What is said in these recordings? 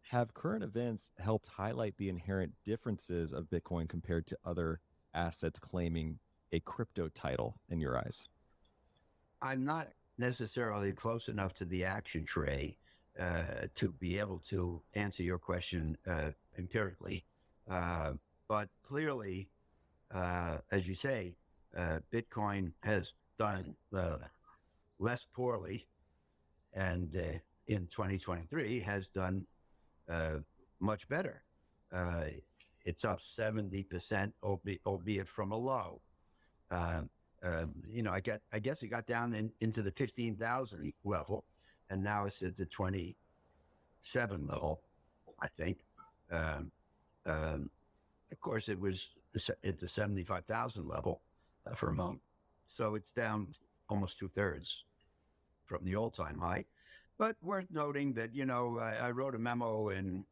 Have current events helped highlight the inherent differences of Bitcoin compared to other assets claiming a crypto title in your eyes? I'm not necessarily close enough to the action tray to be able to answer your question empirically. Uh, but clearly, as you say, Bitcoin has done less poorly, and in 2023 has done uh, much better. Uh, it's up 70%, albeit from a low. Uh, I guess it got down into the 15,000 level, and now it's at the 27 level, I think. Um, um, of course, it was at the 75,000 level for a moment. So it's down almost 2/3 from the all-time high. But worth noting that, I wrote a memo in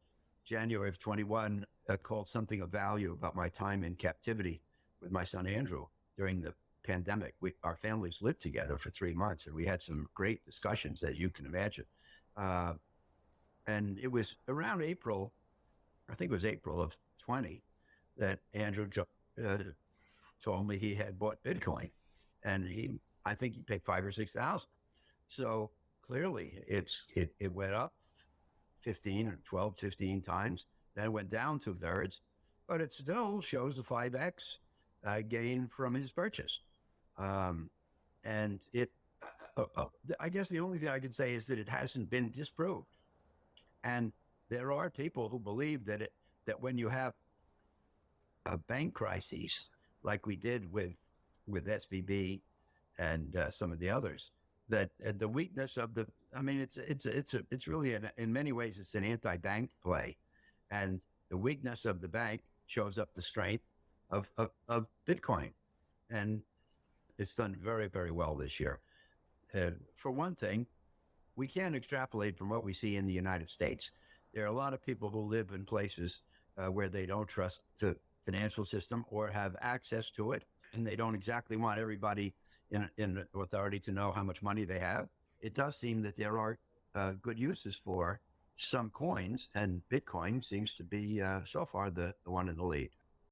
January of 21 called Something of Value about my time in captivity with my son Andrew during the pandemic. Our families lived together for 3 months, and we had some great discussions, as you can imagine. Uh, and it was around April, I think it was April of 20, that Andrew uh, told me he had bought Bitcoin. And I think he paid 5 or 6 thousand. So clearly it went up 15 or 12, 15 times, then it went down 2/3, but it still shows a 5x gain from his purchase. Um, and I guess the only thing I could say is that it hasn't been disproved. And there are people who believe that when you have a bank crises like we did with SVB and some of the others, that the weakness of it's really in many ways it's an anti-bank play, and the weakness of the bank shows up the strength of Bitcoin, and it's done very, very well this year. For one thing, we can't extrapolate from what we see in the United States. There are a lot of people who live in places where they don't trust the financial system or have access to it, and they don't exactly want everybody in authority to know how much money they have. It does seem that there are good uses for some coins, and Bitcoin seems to be so far the one in the lead.